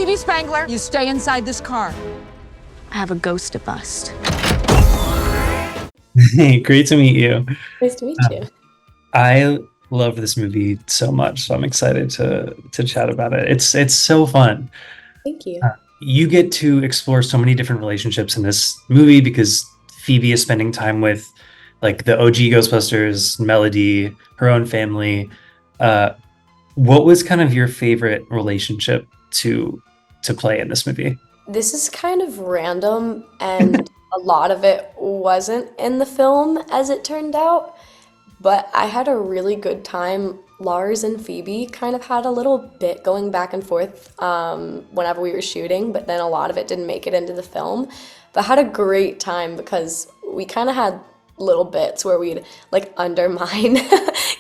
Phoebe Spangler, you stay inside this car. I have a ghost to bust. Hey, great to meet you. Nice to meet you. I love this movie so much, so I'm excited to chat about it. It's so fun. Thank you. You get to explore so many different relationships in this movie because Phoebe is spending time with like the OG Ghostbusters, Melody, her own family. What was kind of your favorite relationship to play in this movie? This is kind of random, and a lot of it wasn't in the film, as it turned out. But I had a really good time. Lars and Phoebe kind of had a little bit going back and forth whenever we were shooting, but then a lot of it didn't make it into the film. But I had a great time because we kind of had little bits where we'd like undermine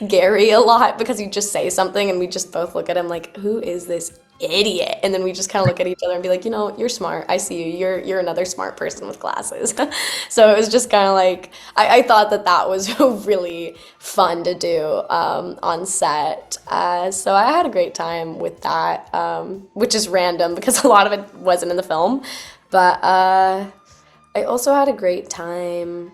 Gary a lot because he'd just say something and we just both look at him like, who is this idiot? And then we just kind of look at each other and be like, you know, you're smart. I see you. You're another smart person with glasses. So it was just kind of like, I thought that was really fun to do on set. So I had a great time with that, which is random because a lot of it wasn't in the film. But I also had a great time.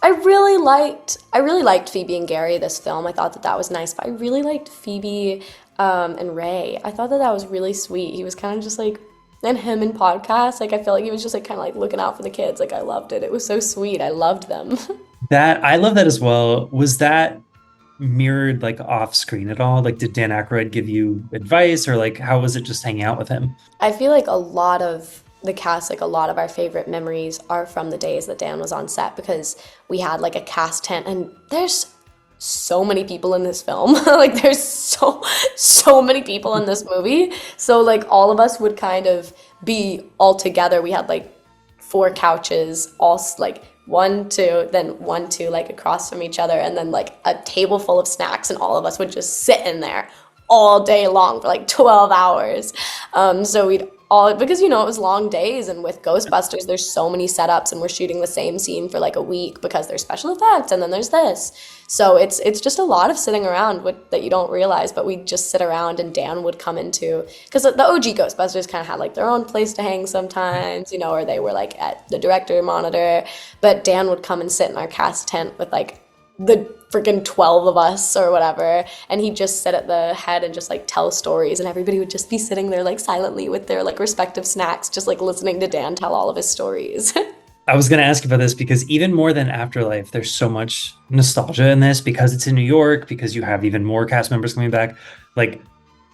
I really liked Phoebe and Gary this film. I thought that was nice, but I really liked Phoebe and Ray. I thought that was really sweet. He was kind of just like, and him in podcasts, like I feel like he was just like kind of like looking out for the kids. Like I loved it. It was so sweet. I loved them. I love that as well. Was that mirrored like off screen at all? Like did Dan Aykroyd give you advice or like how was it just hanging out with him? I feel like a lot of the cast, like a lot of our favorite memories are from the days that Dan was on set because we had like a cast tent and there's so many people in this film. Like there's so many people in this movie. So like all of us would kind of be all together. We had like 4 couches, all like 1, 2, then 1, 2, like across from each other, and then like a table full of snacks, and all of us would just sit in there all day long for like 12 hours. So we'd all, because you know it was long days, and with Ghostbusters there's so many setups and we're shooting the same scene for like a week because there's special effects and then there's this, so it's just a lot of sitting around that you don't realize, but we just sit around and Dan would come into, because the OG Ghostbusters kind of had like their own place to hang sometimes, you know, or they were like at the director monitor, but Dan would come and sit in our cast tent with like the freaking 12 of us or whatever, and he'd just sit at the head and just like tell stories, and everybody would just be sitting there like silently with their like respective snacks just like listening to Dan tell all of his stories. I was going to ask about this because even more than Afterlife, there's so much nostalgia in this because it's in New York, because you have even more cast members coming back. Like,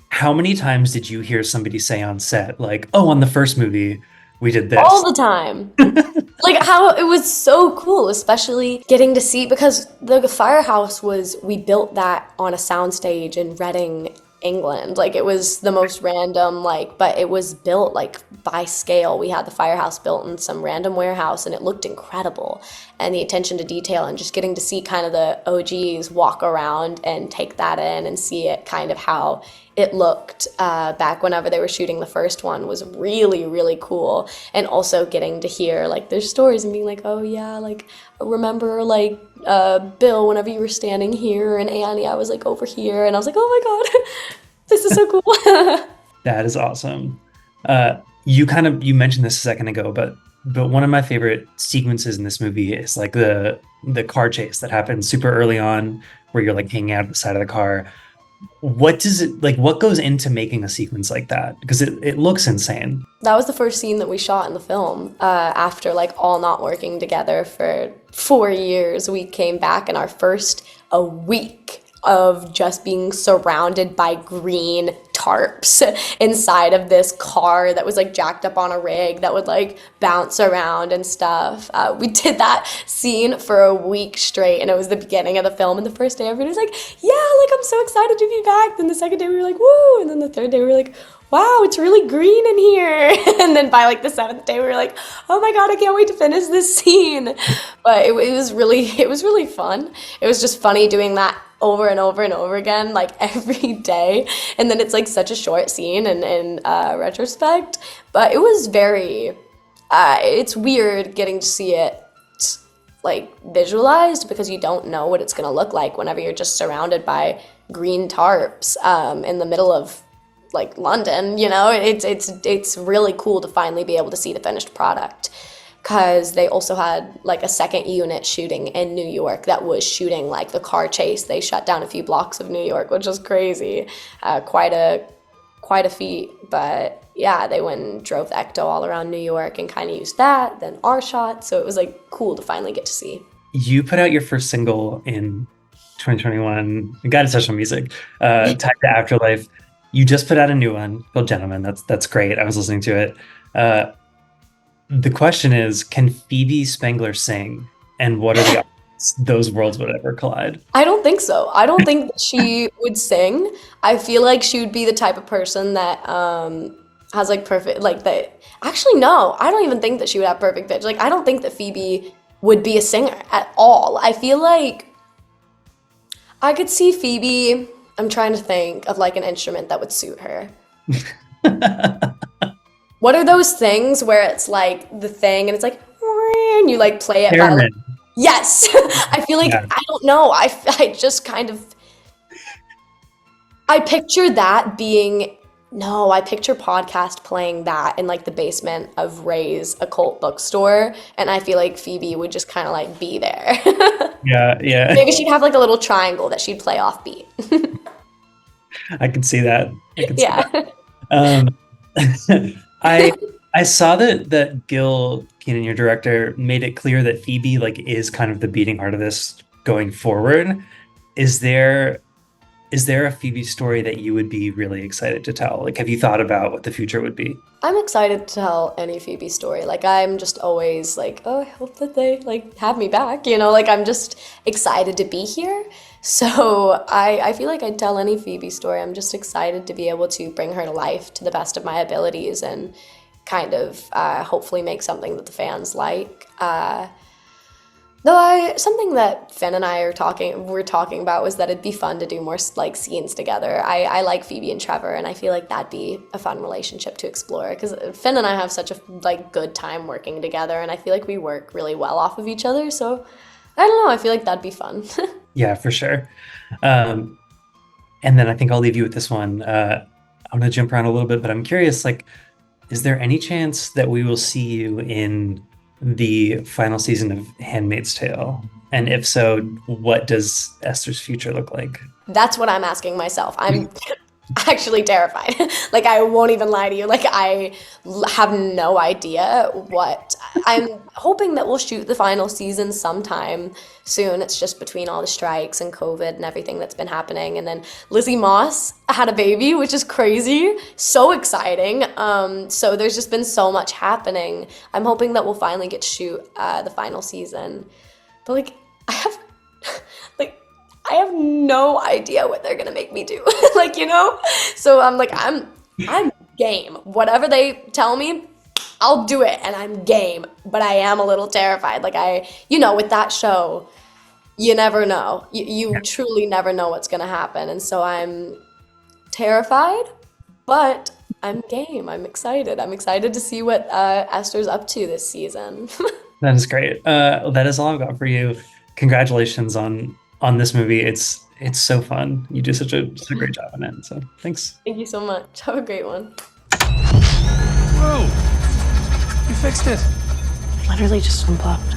how many times did you hear somebody say on set, like, oh, on the first movie, we did this? All the time. Like how it was so cool, especially getting to see, because the firehouse we built that on a soundstage in Reading, England. Like it was the most random, like, but it was built like by scale. We had the firehouse built in some random warehouse and it looked incredible. And the attention to detail and just getting to see kind of the OGs walk around and take that in and see it kind of how it looked back whenever they were shooting the first one was really, really cool. And also getting to hear like their stories and being like, oh yeah, like remember like Bill, whenever you were standing here, and Annie, I was like over here, and I was like, oh my god, this is so cool. That is awesome. You mentioned this a second ago, but one of my favorite sequences in this movie is like the car chase that happens super early on where you're like hanging out at the side of the car. What goes into making a sequence like that? Because it looks insane. That was the first scene that we shot in the film. After like all not working together for 4 years, we came back, and a week of just being surrounded by green tarps inside of this car that was like jacked up on a rig that would like bounce around and stuff. We did that scene for a week straight, and it was the beginning of the film, and the first day everybody was like, yeah, like I'm so excited to be back. Then the second day we were like, woo, and then the third day we were like, wow, it's really green in here. And then by like the 7th day we were like, oh my god, I can't wait to finish this scene. But it was really fun. It was just funny doing that over and over and over again, like every day. And then it's like such a short scene in retrospect, but it was very, it's weird getting to see it like visualized, because you don't know what it's gonna look like whenever you're just surrounded by green tarps in the middle of like London, you know, it's really cool to finally be able to see the finished product. Because they also had like a second unit shooting in New York that was shooting like the car chase. They shut down a few blocks of New York, which was crazy. Quite a feat. But yeah, they went and drove the Ecto all around New York and kind of used that. Then our shot. So it was like cool to finally get to see. You put out your first single in 2021. You got to touch on music. Tied to Afterlife. You just put out a new one called Gentleman. That's great. I was listening to it. The question is, can Phoebe Spangler sing? And what are the odds those worlds would ever collide? I don't think so. I don't think that she would sing. I feel like she would be the type of person that has like perfect, like that. Actually, no, I don't even think that she would have perfect pitch. Like, I don't think that Phoebe would be a singer at all. I feel like I could see Phoebe, I'm trying to think of like an instrument that would suit her. What are those things where it's like the thing and it's like, and you like play it by like, yes. I feel like, I don't know. I just kind of, I picture that being, no, I picture Podcast playing that in like the basement of Ray's occult bookstore. And I feel like Phoebe would just kind of like be there. Yeah. Maybe she'd have like a little triangle that she'd play off beat. I can see that. Yeah. I saw that Gil Keenan, your director, made it clear that Phoebe like is kind of the beating heart of this going forward. Is there a Phoebe story that you would be really excited to tell? Like, have you thought about what the future would be? I'm excited to tell any Phoebe story. Like, I'm just always like, oh, I hope that they like have me back. You know, like I'm just excited to be here. So I feel like I'd tell any Phoebe story. I'm just excited to be able to bring her to life to the best of my abilities and kind of hopefully make something that the fans like. Something that Finn and I were talking about was that it'd be fun to do more like scenes together. I like Phoebe and Trevor, and I feel like that'd be a fun relationship to explore because Finn and I have such a like good time working together, and I feel like we work really well off of each other. So I don't know. I feel like that'd be fun. Yeah, for sure. And then I think I'll leave you with this one. I'm going to jump around a little bit, but I'm curious, like, is there any chance that we will see you in the final season of Handmaid's Tale? And if so, what does Esther's future look like? That's what I'm asking myself. I'm actually terrified. Like, I won't even lie to you. Like, I have no idea what. I'm hoping that we'll shoot the final season sometime soon. It's just between all the strikes and COVID and everything that's been happening. And then Lizzie Moss had a baby, which is crazy. So exciting. So there's just been so much happening. I'm hoping that we'll finally get to shoot the final season. But, like, I have no idea what they're gonna make me do. Like, you know? So I'm like, I'm game. Whatever they tell me, I'll do it, and I'm game. But I am a little terrified. Like, with that show, you never know. You truly never know what's gonna happen. And so I'm terrified, but I'm game. I'm excited. I'm excited to see what Esther's up to this season. That is great. That is all I've got for you. Congratulations on this movie. It's so fun. You do such a great job on it. So thanks. Thank you so much. Have a great one. Whoa! You fixed it. Literally just unplugged.